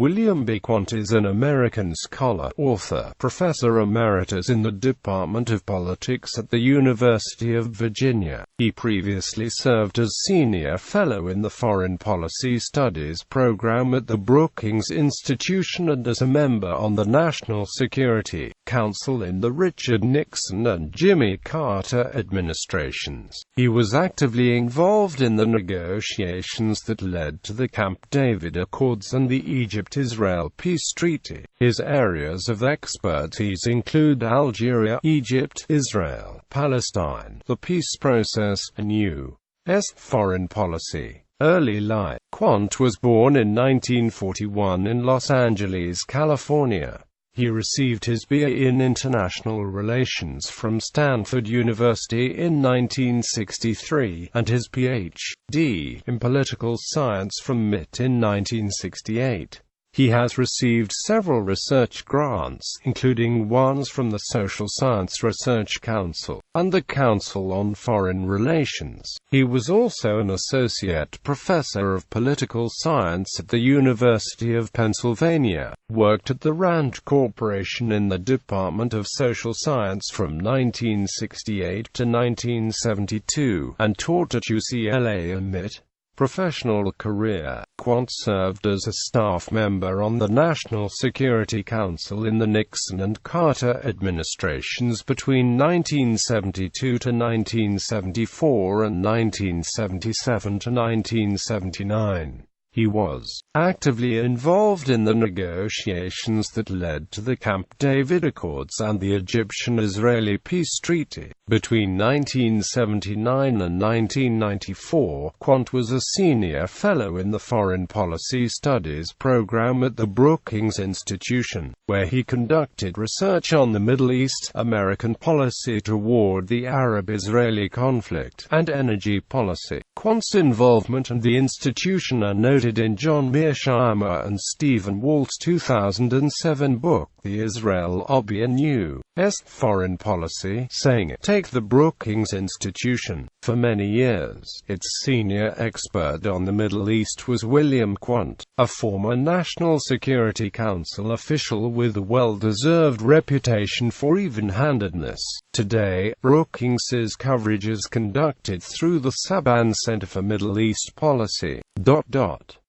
William B.Quandt is an American scholar, author, professor emeritus in the Department of Politics at the University of Virginia. He previously served as senior fellow in the Foreign Policy Studies program at the Brookings Institution and as a member on the National Security Council in the Richard Nixon and Jimmy Carter administrations. He was actively involved in the negotiations that led to the Camp David Accords and the Egypt-Israel Peace Treaty. His areas of expertise include Algeria, Egypt, Israel, Palestine, the peace process, and U.S. foreign policy. Early life. Quandt was born in 1941 in Los Angeles, California. He received his B.A. in International Relations from Stanford University in 1963, and his Ph.D. in Political Science from MIT in 1968. He has received several research grants, including ones from the Social Science Research Council and the Council on Foreign Relations. He was also an associate professor of political science at the University of Pennsylvania, worked at the Rand Corporation in the Department of Social Science from 1968 to 1972, and taught at UCLA and MIT. Professional career. Quandt served as a staff member on the National Security Council in the Nixon and Carter administrations between 1972 to 1974 and 1977 to 1979. He was actively involved in the negotiations that led to the Camp David Accords and the Egyptian-Israeli Peace Treaty. Between 1979 and 1994, Quandt was a senior fellow in the Foreign Policy Studies program at the Brookings Institution, where he conducted research on the Middle East, American policy toward the Arab-Israeli conflict, and energy policy. Quandt's involvement and the institution are noted in John Mearsheimer and Stephen Walt's 2007 book, The Israel Hobby in U.S. Foreign Policy, saying it. Take the Brookings Institution. For many years, its senior expert on the Middle East was William Quandt, a former National Security Council official with a well-deserved reputation for even-handedness. Today, Brookings's coverage is conducted through the Saban Center for Middle East Policy.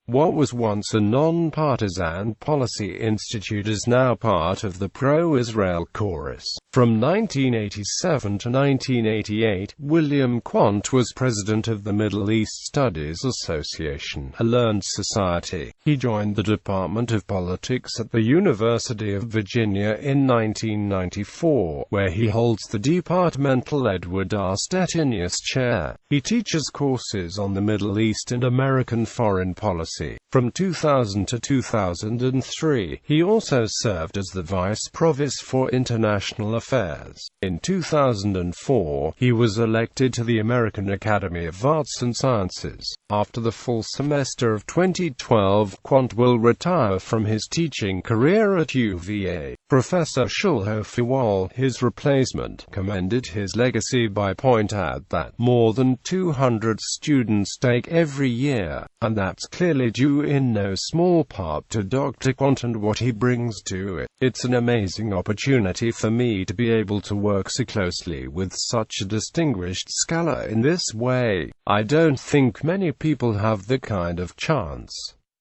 What was once a non-partisan policy institute is now part of the pro-Israel chorus. From 1987 to 1988, William Quandt was president of the Middle East Studies Association, a learned society. He joined the Department of Politics at the University of Virginia in 1994, where he holds the departmental Edward R. Stettinius Chair. He teaches courses on the Middle East and American foreign policy. From 2000 to 2003, he also served as the Vice Provost for International Affairs. In 2004, he was elected to the American Academy of Arts and Sciences. After the full semester of 2012, Quandt will retire from his teaching career at UVA. Professor Shulhof-Iwal, his replacement, commended his legacy by pointing out that more than 200 students take every year, and that's clearly due in no small part to Dr. Quandt and what he brings to it. It's an amazing opportunity for me to be able to work so closely with such a distinguished scholar in this way. I don't think many people have the kind of chance.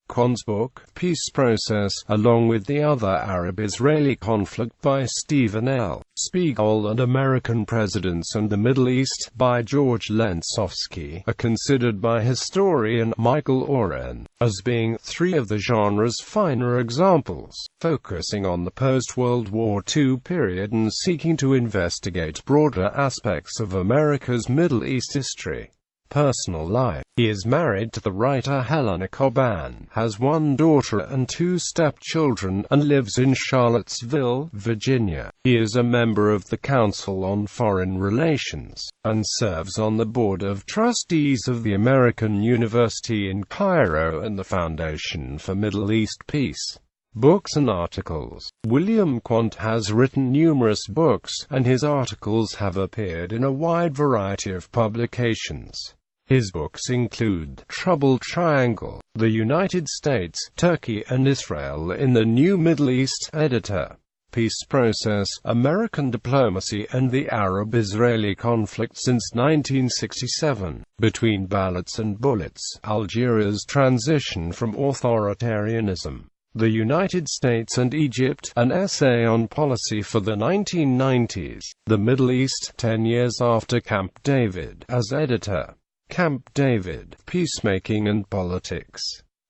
Quandt's book, Peace Process, along with the other Arab-Israeli conflict by Stephen L. Spiegel and American Presidents and the Middle East by George Lentzowski, are considered by historian Michael Oren as being three of the genre's finer examples, focusing on the post-World War II period and seeking to investigate broader aspects of America's Middle East history. Personal life. He is married to the writer Helena Coban, has one daughter and two stepchildren, and lives in Charlottesville, Virginia. He is a member of the Council on Foreign Relations, and serves on the Board of Trustees of the American University in Cairo and the Foundation for Middle East Peace. Books and articles. William Quandt has written numerous books, and his articles have appeared in a wide variety of publications. His books include Trouble Triangle, The United States, Turkey and Israel in the New Middle East, editor. Peace Process, American Diplomacy and the Arab-Israeli Conflict since 1967, Between Ballots and Bullets, Algeria's Transition from Authoritarianism, The United States and Egypt, an essay on policy for the 1990s, The Middle East, 10 years after Camp David, as editor. Camp David, Peacemaking and Politics.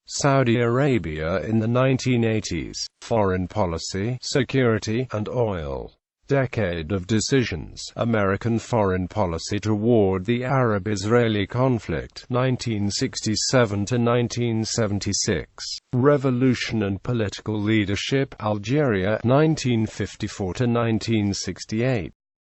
Saudi Arabia in the 1980s, Foreign Policy, Security, and Oil. Decade of Decisions, American Foreign Policy Toward the Arab-Israeli Conflict, 1967 to 1976. Revolution and Political Leadership, Algeria, 1954 to 1968.